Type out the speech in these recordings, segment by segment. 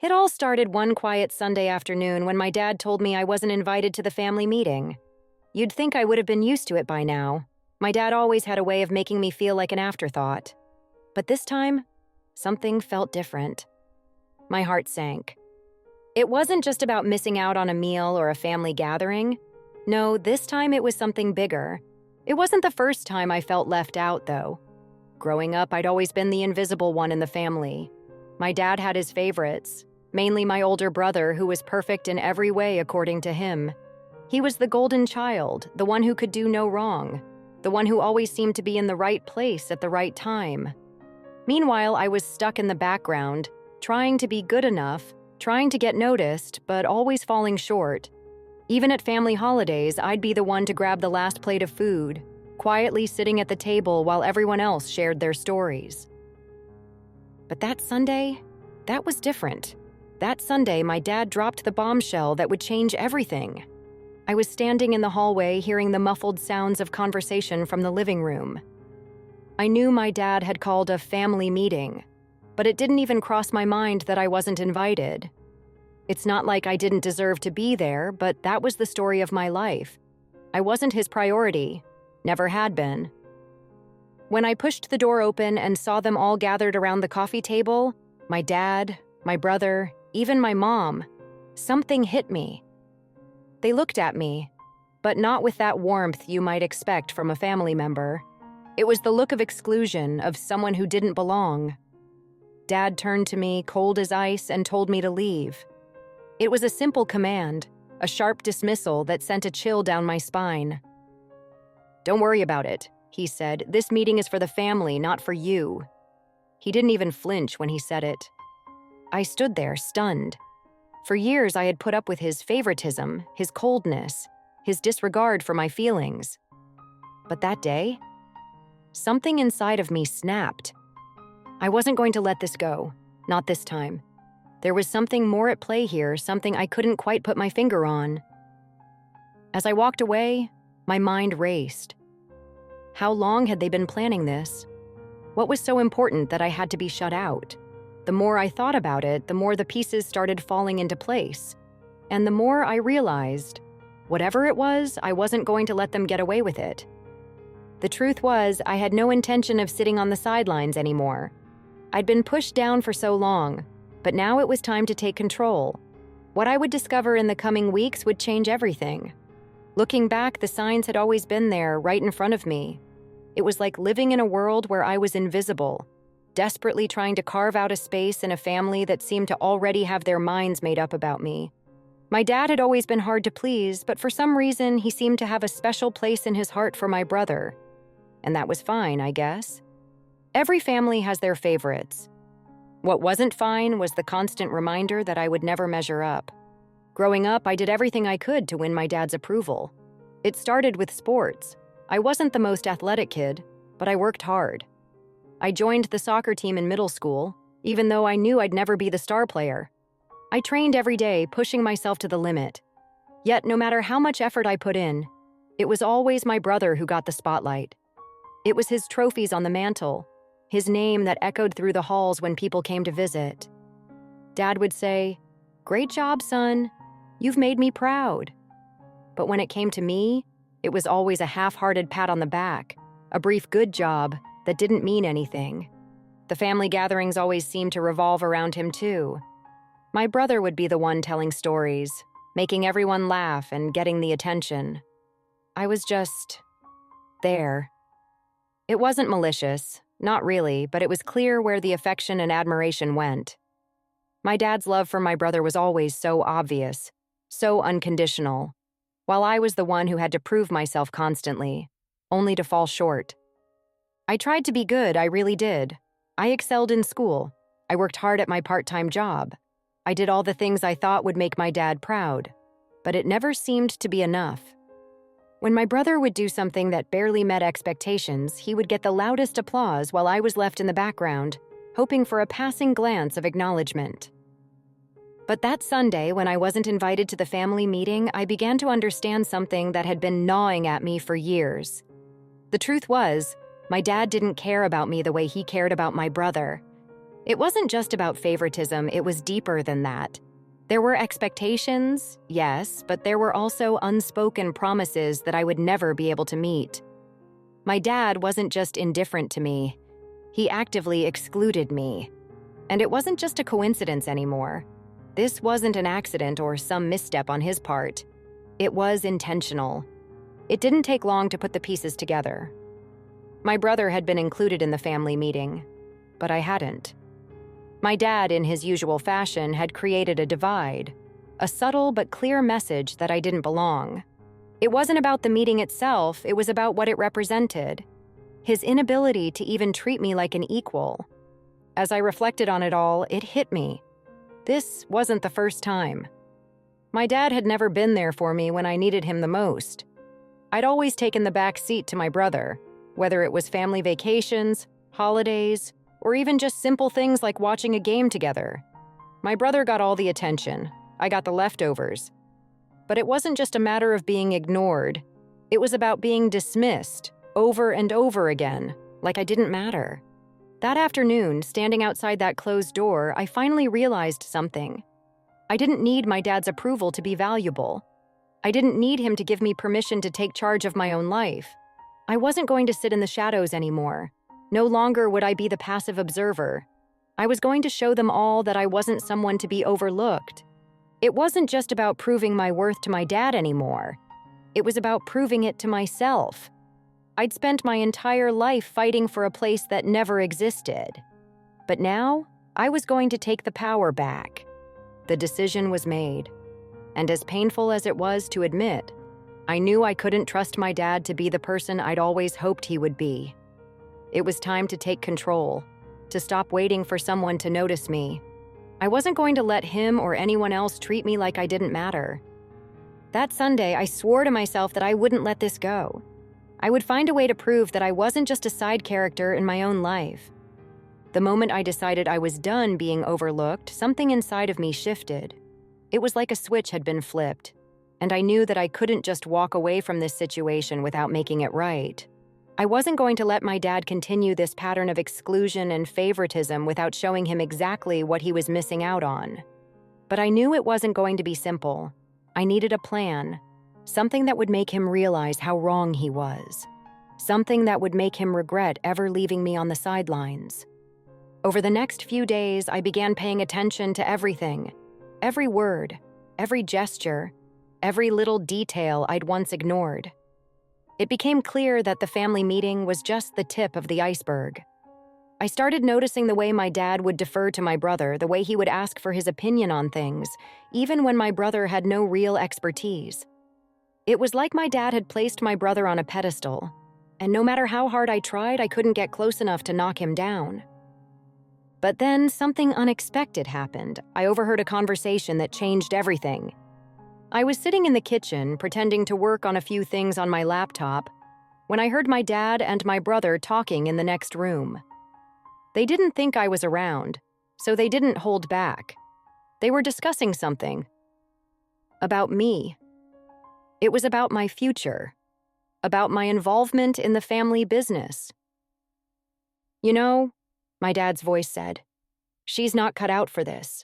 It all started one quiet Sunday afternoon when my dad told me I wasn't invited to the family meeting. You'd think I would have been used to it by now. My dad always had a way of making me feel like an afterthought. But this time, something felt different. My heart sank. It wasn't just about missing out on a meal or a family gathering. No, this time it was something bigger. It wasn't the first time I felt left out, though. Growing up, I'd always been the invisible one in the family. My dad had his favorites, mainly my older brother, who was perfect in every way according to him. He was the golden child, the one who could do no wrong, the one who always seemed to be in the right place at the right time. Meanwhile, I was stuck in the background, trying to be good enough, trying to get noticed, but always falling short. Even at family holidays, I'd be the one to grab the last plate of food, quietly sitting at the table while everyone else shared their stories. But that Sunday, that was different. That Sunday, my dad dropped the bombshell that would change everything. I was standing in the hallway hearing the muffled sounds of conversation from the living room. I knew my dad had called a family meeting, but it didn't even cross my mind that I wasn't invited. It's not like I didn't deserve to be there, but that was the story of my life. I wasn't his priority, never had been. When I pushed the door open and saw them all gathered around the coffee table, my dad, my brother, even my mom, something hit me. They looked at me, but not with that warmth you might expect from a family member. It was the look of exclusion, of someone who didn't belong. Dad turned to me, cold as ice, and told me to leave. It was a simple command, a sharp dismissal that sent a chill down my spine. "Don't worry about it," he said. "This meeting is for the family, not for you." He didn't even flinch when he said it. I stood there, stunned. For years, I had put up with his favoritism, his coldness, his disregard for my feelings. But that day, something inside of me snapped. I wasn't going to let this go, not this time. There was something more at play here, something I couldn't quite put my finger on. As I walked away, my mind raced. How long had they been planning this? What was so important that I had to be shut out? The more I thought about it, the more the pieces started falling into place. And the more I realized, whatever it was, I wasn't going to let them get away with it. The truth was, I had no intention of sitting on the sidelines anymore. I'd been pushed down for so long, but now it was time to take control. What I would discover in the coming weeks would change everything. Looking back, the signs had always been there, right in front of me. It was like living in a world where I was invisible, desperately trying to carve out a space in a family that seemed to already have their minds made up about me. My dad had always been hard to please, but for some reason, he seemed to have a special place in his heart for my brother. And that was fine, I guess. Every family has their favorites. What wasn't fine was the constant reminder that I would never measure up. Growing up, I did everything I could to win my dad's approval. It started with sports. I wasn't the most athletic kid, but I worked hard. I joined the soccer team in middle school, even though I knew I'd never be the star player. I trained every day, pushing myself to the limit. Yet, no matter how much effort I put in, it was always my brother who got the spotlight. It was his trophies on the mantle, his name that echoed through the halls when people came to visit. Dad would say, "Great job, son. You've made me proud." But when it came to me, it was always a half-hearted pat on the back, a brief good job that didn't mean anything. The family gatherings always seemed to revolve around him, too. My brother would be the one telling stories, making everyone laugh and getting the attention. I was just there. It wasn't malicious, not really, but it was clear where the affection and admiration went. My dad's love for my brother was always so obvious, so unconditional, while I was the one who had to prove myself constantly, only to fall short. I tried to be good, I really did. I excelled in school. I worked hard at my part-time job. I did all the things I thought would make my dad proud, but it never seemed to be enough. When my brother would do something that barely met expectations, he would get the loudest applause while I was left in the background, hoping for a passing glance of acknowledgement. But that Sunday, when I wasn't invited to the family meeting, I began to understand something that had been gnawing at me for years. The truth was, my dad didn't care about me the way he cared about my brother. It wasn't just about favoritism, it was deeper than that. There were expectations, yes, but there were also unspoken promises that I would never be able to meet. My dad wasn't just indifferent to me, he actively excluded me. And it wasn't just a coincidence anymore. This wasn't an accident or some misstep on his part. It was intentional. It didn't take long to put the pieces together. My brother had been included in the family meeting, but I hadn't. My dad, in his usual fashion, had created a divide, a subtle but clear message that I didn't belong. It wasn't about the meeting itself, it was about what it represented. His inability to even treat me like an equal. As I reflected on it all, it hit me. This wasn't the first time. My dad had never been there for me when I needed him the most. I'd always taken the back seat to my brother, whether it was family vacations, holidays, or even just simple things like watching a game together. My brother got all the attention. I got the leftovers. But it wasn't just a matter of being ignored. It was about being dismissed over and over again, like I didn't matter. That afternoon, standing outside that closed door, I finally realized something. I didn't need my dad's approval to be valuable. I didn't need him to give me permission to take charge of my own life. I wasn't going to sit in the shadows anymore. No longer would I be the passive observer. I was going to show them all that I wasn't someone to be overlooked. It wasn't just about proving my worth to my dad anymore. It was about proving it to myself. I'd spent my entire life fighting for a place that never existed. But now, I was going to take the power back. The decision was made. And as painful as it was to admit, I knew I couldn't trust my dad to be the person I'd always hoped he would be. It was time to take control, to stop waiting for someone to notice me. I wasn't going to let him or anyone else treat me like I didn't matter. That Sunday, I swore to myself that I wouldn't let this go. I would find a way to prove that I wasn't just a side character in my own life. The moment I decided I was done being overlooked, something inside of me shifted. It was like a switch had been flipped, and I knew that I couldn't just walk away from this situation without making it right. I wasn't going to let my dad continue this pattern of exclusion and favoritism without showing him exactly what he was missing out on. But I knew it wasn't going to be simple. I needed a plan, something that would make him realize how wrong he was, something that would make him regret ever leaving me on the sidelines. Over the next few days, I began paying attention to everything, every word, every gesture, every little detail I'd once ignored. It became clear that the family meeting was just the tip of the iceberg. I started noticing the way my dad would defer to my brother, the way he would ask for his opinion on things, even when my brother had no real expertise. It was like my dad had placed my brother on a pedestal, and no matter how hard I tried, I couldn't get close enough to knock him down. But then something unexpected happened. I overheard a conversation that changed everything. I was sitting in the kitchen, pretending to work on a few things on my laptop, when I heard my dad and my brother talking in the next room. They didn't think I was around, so they didn't hold back. They were discussing something. About me. It was about my future. About my involvement in the family business. "You know," my dad's voice said, "she's not cut out for this.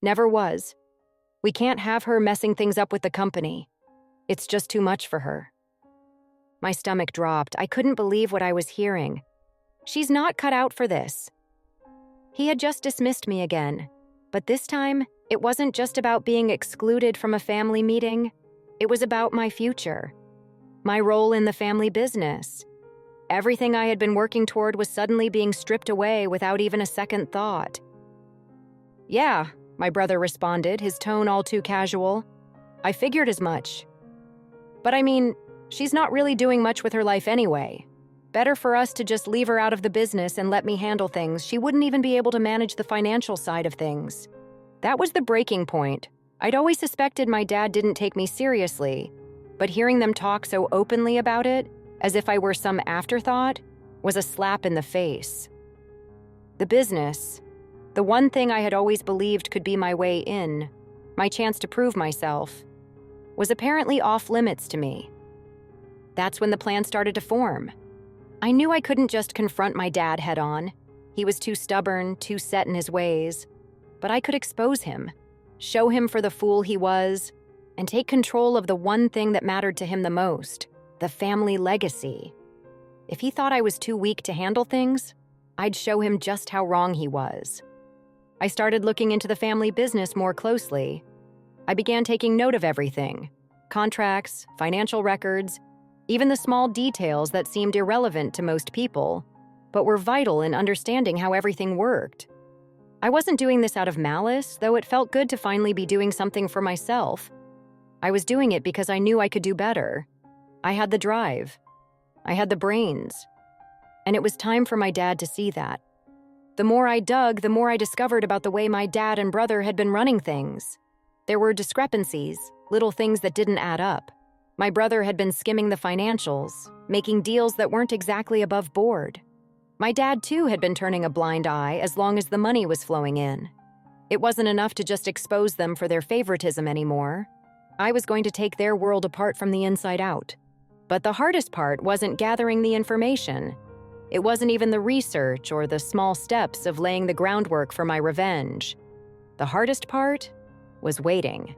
Never was. We can't have her messing things up with the company. It's just too much for her." My stomach dropped. I couldn't believe what I was hearing. She's not cut out for this. He had just dismissed me again, but this time, it wasn't just about being excluded from a family meeting. It was about my future, my role in the family business. Everything I had been working toward was suddenly being stripped away without even a second thought. "Yeah," my brother responded, his tone all too casual. "I figured as much. But I mean, she's not really doing much with her life anyway. Better for us to just leave her out of the business and let me handle things. She wouldn't even be able to manage the financial side of things." That was the breaking point. I'd always suspected my dad didn't take me seriously, but hearing them talk so openly about it, as if I were some afterthought, was a slap in the face. The business, the one thing I had always believed could be my way in, my chance to prove myself, was apparently off limits to me. That's when the plan started to form. I knew I couldn't just confront my dad head on. He was too stubborn, too set in his ways. But I could expose him, show him for the fool he was, and take control of the one thing that mattered to him the most, the family legacy. If he thought I was too weak to handle things, I'd show him just how wrong he was. I started looking into the family business more closely. I began taking note of everything: contracts, financial records, even the small details that seemed irrelevant to most people, but were vital in understanding how everything worked. I wasn't doing this out of malice, though it felt good to finally be doing something for myself. I was doing it because I knew I could do better. I had the drive. I had the brains. And it was time for my dad to see that. The more I dug, the more I discovered about the way my dad and brother had been running things. There were discrepancies, little things that didn't add up. My brother had been skimming the financials, making deals that weren't exactly above board. My dad, too, had been turning a blind eye as long as the money was flowing in. It wasn't enough to just expose them for their favoritism anymore. I was going to take their world apart from the inside out. But the hardest part wasn't gathering the information. It wasn't even the research or the small steps of laying the groundwork for my revenge. The hardest part was waiting.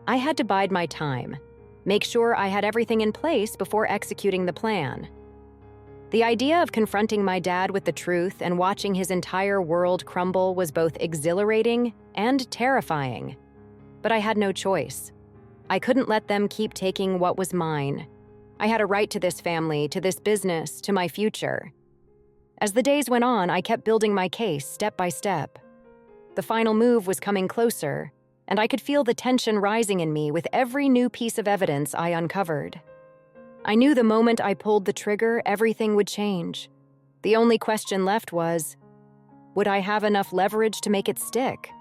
I had to bide my time, make sure I had everything in place before executing the plan. The idea of confronting my dad with the truth and watching his entire world crumble was both exhilarating and terrifying. But I had no choice. I couldn't let them keep taking what was mine. I had a right to this family, to this business, to my future. As the days went on, I kept building my case step by step. The final move was coming closer, and I could feel the tension rising in me with every new piece of evidence I uncovered. I knew the moment I pulled the trigger, everything would change. The only question left was, would I have enough leverage to make it stick?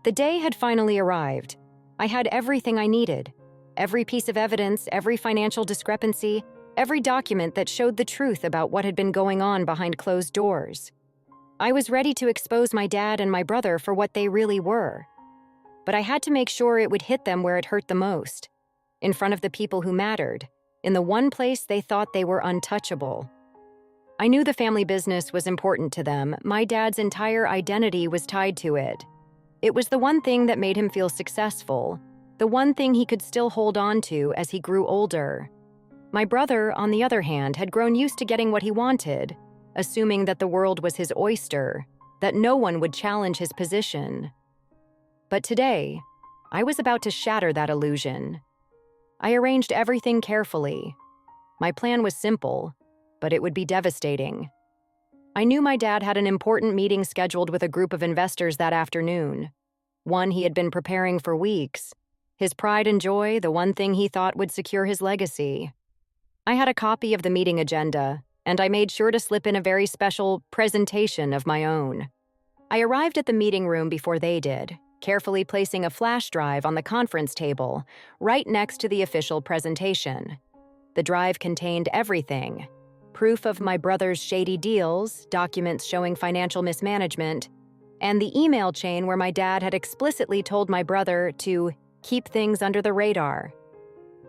The day had finally arrived. I had everything I needed. Every piece of evidence, every financial discrepancy, every document that showed the truth about what had been going on behind closed doors. I was ready to expose my dad and my brother for what they really were. But I had to make sure it would hit them where it hurt the most, in front of the people who mattered, in the one place they thought they were untouchable. I knew the family business was important to them. My dad's entire identity was tied to it. It was the one thing that made him feel successful, the one thing he could still hold on to as he grew older. My brother, on the other hand, had grown used to getting what he wanted, assuming that the world was his oyster, that no one would challenge his position. But today, I was about to shatter that illusion. I arranged everything carefully. My plan was simple, but it would be devastating. I knew my dad had an important meeting scheduled with a group of investors that afternoon, one he had been preparing for weeks. His pride and joy, the one thing he thought would secure his legacy. I had a copy of the meeting agenda, and I made sure to slip in a very special presentation of my own. I arrived at the meeting room before they did, carefully placing a flash drive on the conference table, right next to the official presentation. The drive contained everything: proof of my brother's shady deals, documents showing financial mismanagement, and the email chain where my dad had explicitly told my brother to keep things under the radar.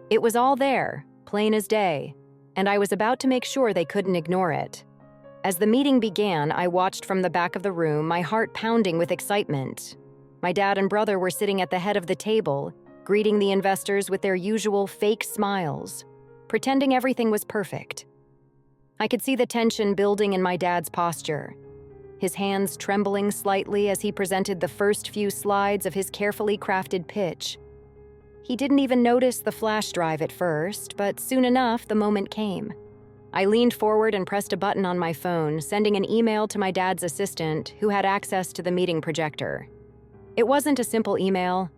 It was all there, plain as day, and I was about to make sure they couldn't ignore it. As the meeting began, I watched from the back of the room, my heart pounding with excitement. My dad and brother were sitting at the head of the table, greeting the investors with their usual fake smiles, pretending everything was perfect. I could see the tension building in my dad's posture, his hands trembling slightly as he presented the first few slides of his carefully crafted pitch. He didn't even notice the flash drive at first, but soon enough, the moment came. I leaned forward and pressed a button on my phone, sending an email to my dad's assistant, who had access to the meeting projector. It wasn't a simple email.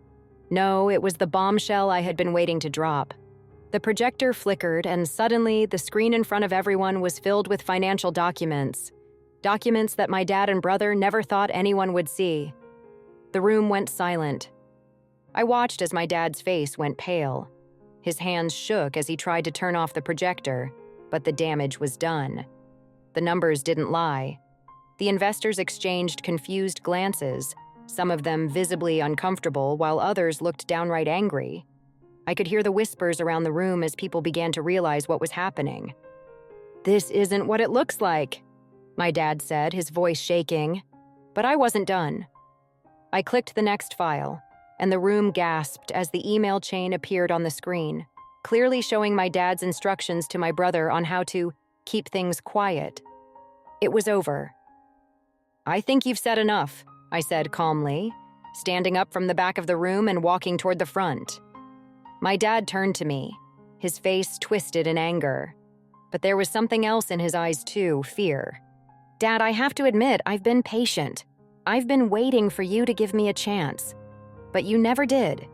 No, it was the bombshell I had been waiting to drop. The projector flickered, and suddenly, the screen in front of everyone was filled with financial documents. Documents that my dad and brother never thought anyone would see. The room went silent. I watched as my dad's face went pale. His hands shook as he tried to turn off the projector, but the damage was done. The numbers didn't lie. The investors exchanged confused glances, some of them visibly uncomfortable, while others looked downright angry. I could hear the whispers around the room as people began to realize what was happening. "This isn't what it looks like." my dad said, his voice shaking. But I wasn't done. I clicked the next file, and the room gasped as the email chain appeared on the screen, clearly showing my dad's instructions to my brother on how to keep things quiet. It was over. "I think you've said enough," I said calmly, standing up from the back of the room and walking toward the front. My dad turned to me, his face twisted in anger. But there was something else in his eyes too, fear. "Dad, I have to admit, I've been patient. I've been waiting for you to give me a chance. But you never did.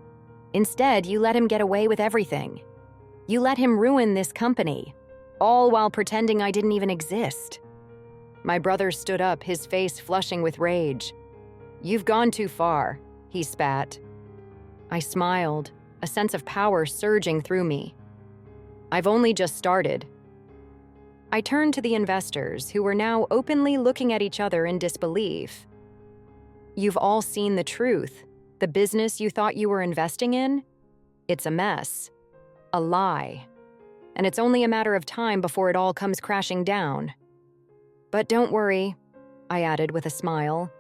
Instead, you let him get away with everything. You let him ruin this company, all while pretending I didn't even exist." My brother stood up, his face flushing with rage. "You've gone too far," he spat. I smiled, a sense of power surging through me. "I've only just started." I turned to the investors, who were now openly looking at each other in disbelief. "You've all seen the truth. The business you thought you were investing in? It's a mess. A lie. And it's only a matter of time before it all comes crashing down. But don't worry," I added with a smile.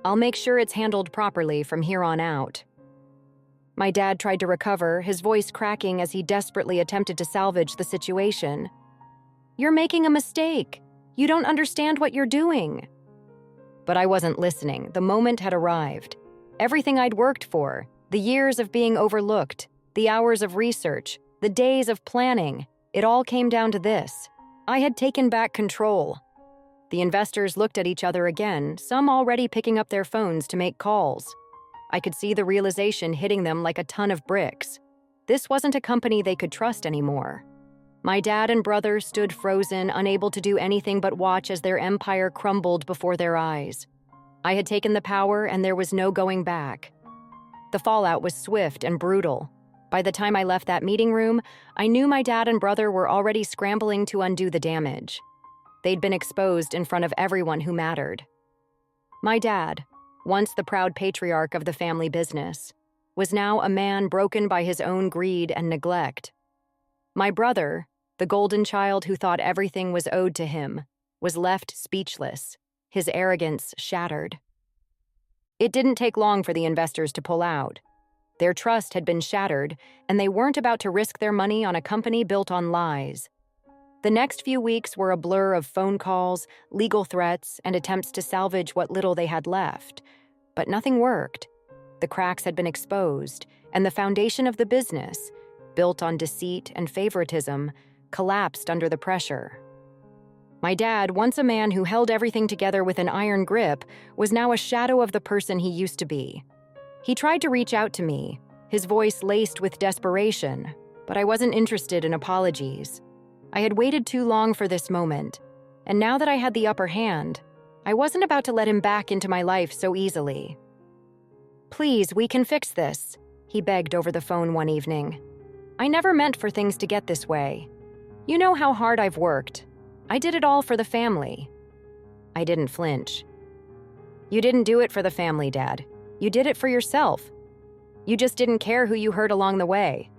"I'll make sure it's handled properly from here on out." My dad tried to recover, his voice cracking as he desperately attempted to salvage the situation. "You're making a mistake. You don't understand what you're doing." But I wasn't listening. The moment had arrived. Everything I'd worked for, the years of being overlooked, the hours of research, the days of planning, it all came down to this. I had taken back control. The investors looked at each other again, some already picking up their phones to make calls. I could see the realization hitting them like a ton of bricks. This wasn't a company they could trust anymore. My dad and brother stood frozen, unable to do anything but watch as their empire crumbled before their eyes. I had taken the power, and there was no going back. The fallout was swift and brutal. By the time I left that meeting room, I knew my dad and brother were already scrambling to undo the damage. They'd been exposed in front of everyone who mattered. My dad, once the proud patriarch of the family business, was now a man broken by his own greed and neglect. My brother, the golden child who thought everything was owed to him, was left speechless, his arrogance shattered. It didn't take long for the investors to pull out. Their trust had been shattered, and they weren't about to risk their money on a company built on lies. The next few weeks were a blur of phone calls, legal threats, and attempts to salvage what little they had left. But nothing worked. The cracks had been exposed, and the foundation of the business, built on deceit and favoritism, collapsed under the pressure. My dad, once a man who held everything together with an iron grip, was now a shadow of the person he used to be. He tried to reach out to me, his voice laced with desperation, but I wasn't interested in apologies. I had waited too long for this moment, and now that I had the upper hand, I wasn't about to let him back into my life so easily. "Please, we can fix this," he begged over the phone one evening. "I never meant for things to get this way. You know how hard I've worked. I did it all for the family." I didn't flinch. "You didn't do it for the family, Dad. You did it for yourself. You just didn't care who you hurt along the way."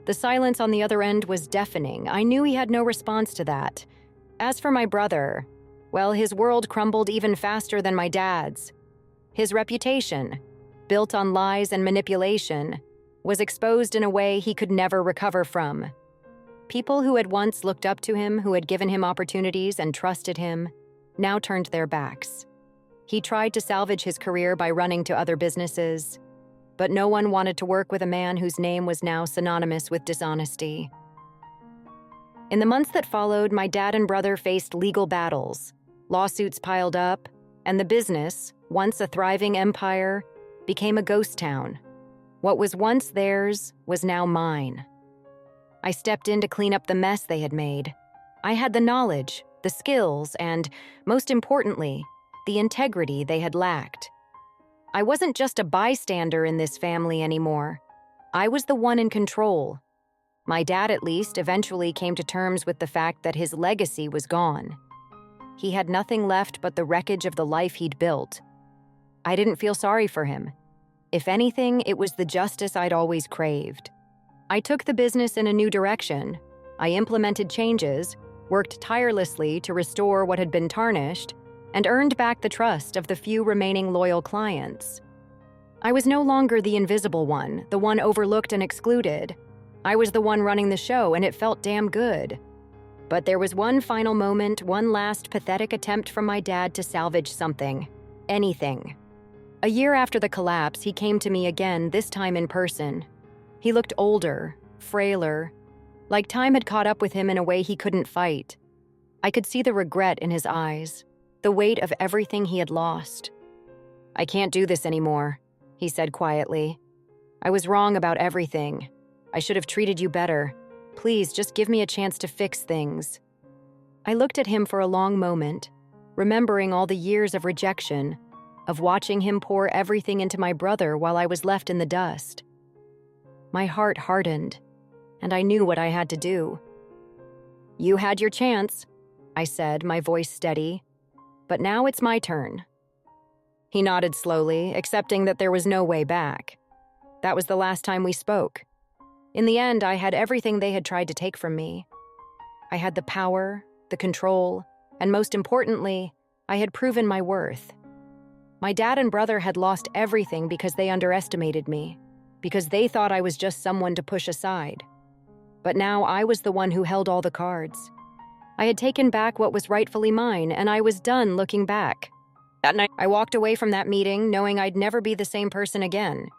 The silence on the other end was deafening. I knew he had no response to that. As for my brother, well, his world crumbled even faster than my dad's. His reputation, built on lies and manipulation, was exposed in a way he could never recover from. People who had once looked up to him, who had given him opportunities and trusted him, now turned their backs. He tried to salvage his career by running to other businesses, but no one wanted to work with a man whose name was now synonymous with dishonesty. In the months that followed, my dad and brother faced legal battles. Lawsuits piled up, and the business, once a thriving empire, became a ghost town. What was once theirs was now mine. I stepped in to clean up the mess they had made. I had the knowledge, the skills, and, most importantly, the integrity they had lacked. I wasn't just a bystander in this family anymore. I was the one in control. My dad, at least, eventually came to terms with the fact that his legacy was gone. He had nothing left but the wreckage of the life he'd built. I didn't feel sorry for him. If anything, it was the justice I'd always craved. I took the business in a new direction. I implemented changes, worked tirelessly to restore what had been tarnished, and earned back the trust of the few remaining loyal clients. I was no longer the invisible one, the one overlooked and excluded. I was the one running the show, and it felt damn good. But there was one final moment, one last pathetic attempt from my dad to salvage something. Anything. A year after the collapse, he came to me again, this time in person. He looked older, frailer, like time had caught up with him in a way he couldn't fight. I could see the regret in his eyes, the weight of everything he had lost. "I can't do this anymore," he said quietly. "I was wrong about everything. I should have treated you better. Please, just give me a chance to fix things." I looked at him for a long moment, remembering all the years of rejection, of watching him pour everything into my brother while I was left in the dust. My heart hardened, and I knew what I had to do. "You had your chance," I said, my voice steady, "but now it's my turn." He nodded slowly, accepting that there was no way back. That was the last time we spoke. In the end, I had everything they had tried to take from me. I had the power, the control, and most importantly, I had proven my worth. My dad and brother had lost everything because they underestimated me, because they thought I was just someone to push aside. But now I was the one who held all the cards. I had taken back what was rightfully mine, and I was done looking back. That night, I walked away from that meeting knowing I'd never be the same person again.